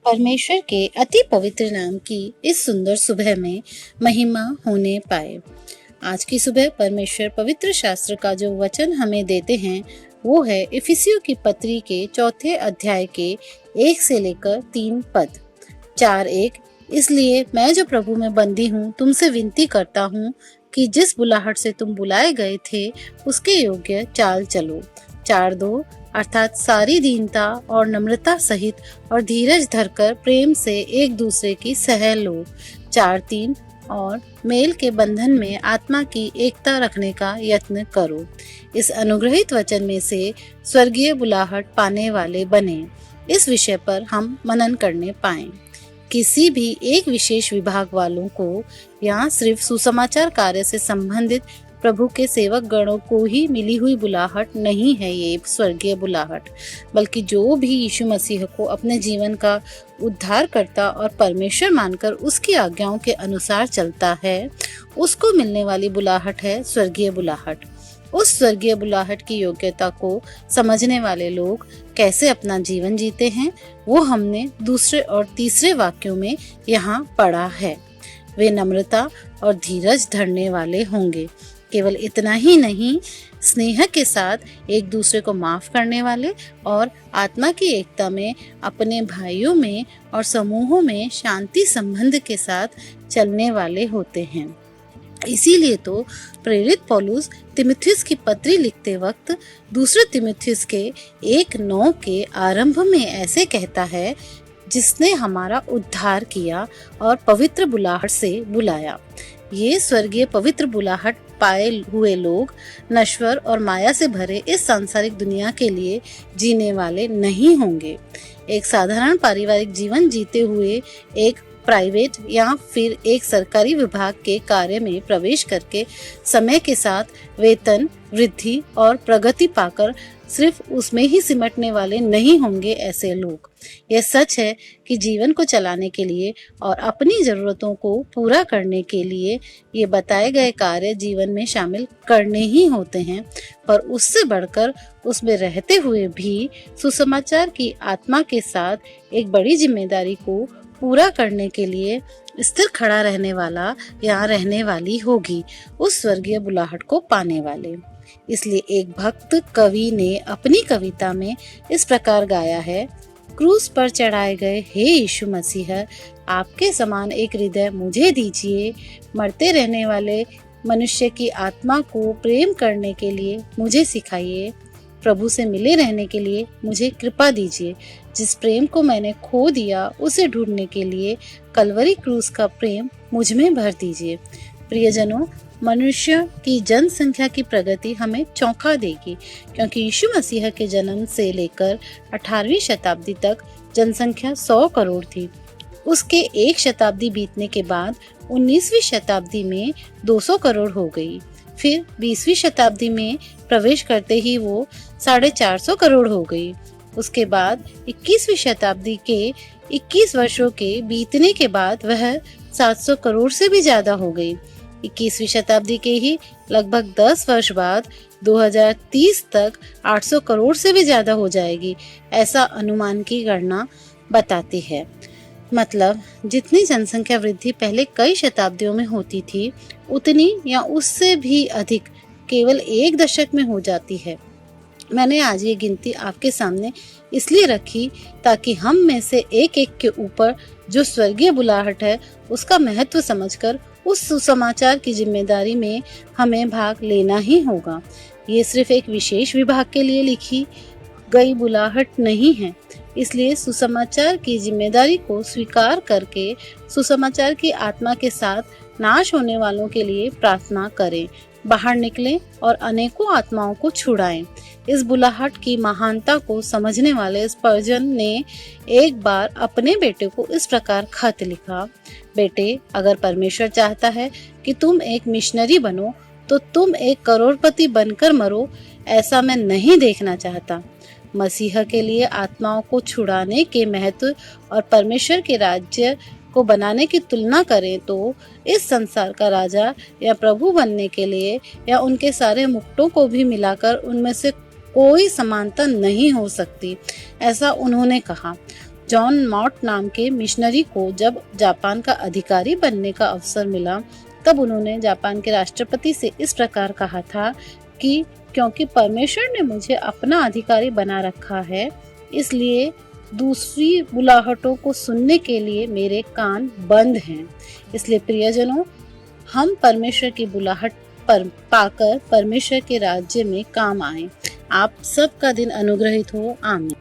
परमेश्वर के अति पवित्र नाम की इस सुंदर सुबह में महिमा होने पाए। आज की सुबह परमेश्वर पवित्र शास्त्र का जो वचन हमें देते हैं वो है इफिसियों की पत्री के 4 अध्याय के 1 से लेकर 3 पद। 4:1 इसलिए मैं जो प्रभु में बंदी हूँ तुमसे विनती करता हूँ कि जिस बुलाहट से तुम बुलाए गए थे उसके योग्य चाल चलो। 4:2 अर्थात सारी दीनता और नम्रता सहित और धीरज धरकर प्रेम से एक दूसरे की सह लो। 4:3 और मेल के बंधन में आत्मा की एकता रखने का यत्न करो। इस अनुग्रहित वचन में से स्वर्गीय बुलाहट पाने वाले बने, इस विषय पर हम मनन करने पाएं। किसी भी एक विशेष विभाग वालों को या सिर्फ सुसमाचार कार्य से संबंधित प्रभु के सेवक गणों को ही मिली हुई बुलाहट नहीं है ये स्वर्गीय बुलाहट, बल्कि जो भी यीशु मसीह को अपने जीवन का उद्धारकर्ता और परमेश्वर मानकर उसकी आज्ञाओं के अनुसार चलता है उसको मिलने वाली बुलाहट है स्वर्गीय बुलाहट। उस स्वर्गीय बुलाहट की योग्यता को समझने वाले लोग कैसे अपना जीवन जीते हैं वो हमने दूसरे और तीसरे वाक्यों में यहाँ पढ़ा है। वे नम्रता और धीरज धरने वाले होंगे। केवल इतना ही नहीं, स्नेह के साथ एक दूसरे को माफ करने वाले और आत्मा की एकता में अपने भाइयों में और समूहों में शांति संबंध के साथ चलने वाले होते हैं। इसीलिए तो प्रेरित पौलुस तीमुथियुस की पत्री लिखते वक्त दूसरे तीमुथियुस के 1:9 के आरंभ में ऐसे कहता है, जिसने हमारा उद्धार किया और पवित्र बुलाहट से बुलाया। ये स्वर्गीय पवित्र बुलाहट पाए हुए लोग नश्वर और माया से भरे इस सांसारिक दुनिया के लिए जीने वाले नहीं होंगे। एक साधारण पारिवारिक जीवन जीते हुए एक प्राइवेट या फिर एक सरकारी विभाग के कार्य में प्रवेश करके समय के साथ वेतन वृद्धि और प्रगति पाकर सिर्फ उसमें ही सिमटने वाले नहीं होंगे ऐसे लोग। यह सच है कि जीवन को चलाने के लिए और अपनी जरूरतों को पूरा करने के लिए ये बताए गए कार्य जीवन में शामिल करने ही होते हैं, पर उससे बढ़कर उसमें रहते हुए भी सुसमाचार की आत्मा के साथ एक बड़ी जिम्मेदारी को पूरा करने के लिए स्थिर खड़ा रहने वाला या रहने वाली होगी उस स्वर्गीय बुलाहट को पाने वाले। इसलिए एक भक्त कवि ने अपनी कविता में इस प्रकार गाया है, क्रूस पर चढ़ाए गए हे यीशु मसीह, आपके समान एक हृदय मुझे दीजिए। मरते रहने वाले मनुष्य की आत्मा को प्रेम करने के लिए मुझे सिखाइए। प्रभु से मिले रहने के लिए मुझे कृपा दीजिए। जिस प्रेम को मैंने खो दिया उसे ढूंढने के लिए कलवरी क्रूस का प्रेम मुझ में भर दीजिए। प्रियजनों, मनुष्य की जनसंख्या की प्रगति हमें चौंका देगी, क्योंकि यीशु मसीह के जन्म से लेकर 18वीं शताब्दी तक जनसंख्या 100 करोड़ थी। उसके एक शताब्दी बीतने के बाद 19वीं शताब्दी में 200 करोड़ हो गई। फिर 20वीं शताब्दी में प्रवेश करते ही वो 450 करोड़ हो गई। उसके बाद 21वीं शताब्दी के 21 वर्षों के बीतने के बाद वह 700 करोड़ से भी ज्यादा हो गई। 21वीं शताब्दी के ही लगभग 10 वर्ष बाद 2030 तक 800 करोड़ से भी ज्यादा हो जाएगी, ऐसा अनुमान की गणना बताती है। मतलब जितनी जनसंख्या वृद्धि पहले कई शताब्दियों में होती थी उतनी या उससे भी अधिक केवल एक दशक में हो जाती है। मैंने आज ये गिनती आपके सामने इसलिए रखी ताकि हम में से एक एक के ऊपर जो स्वर्गीय बुलाहट है उसका महत्व समझकर उस सुसमाचार की जिम्मेदारी में हमें भाग लेना ही होगा। ये सिर्फ एक विशेष विभाग के लिए लिखी गई बुलाहट नहीं है। इसलिए सुसमाचार की जिम्मेदारी को स्वीकार करके सुसमाचार की आत्मा के साथ नाश होने वालों के लिए प्रार्थना करें, बाहर निकलें और अनेकों आत्माओं को छुड़ाएं। इस बुलाहट की महानता को समझने वाले स्पर्जन ने एक बार अपने बेटे को इस प्रकार खत लिखा, बेटे, अगर परमेश्वर चाहता है कि तुम एक मिशनरी बनो तो तुम एक करोड़पति बनकर मरो, ऐसा मैं नहीं देखना चाहता। मसीह के लिए आत्माओं को छुड़ाने के महत्व और परमेश्वर के राज्य को बनाने की तुलना करें तो इस संसार का राजा या प्रभु बनने के लिए या उनके सारे मुकुटों को भी मिलाकर उनमें से कोई समानता नहीं हो सकती, ऐसा उन्होंने कहा। जॉन मॉट नाम के मिशनरी को जब जापान का अधिकारी बनने का अवसर मिला, तब उन्होंने जापान के राष्ट्रपति से इस प्रकार कहा था कि क्योंकि परमेश्वर ने मुझे अपना अधिकारी बना रखा है, इसलिए दूसरी बुलाहटों को सुनने के लिए मेरे कान बंद हैं। इसलिए प्रियजनों, हम परमेश्वर की बुलाहट पर पाकर परमेश्वर के राज्य में काम आए। आप सबका दिन अनुग्रहित हो। आमीन।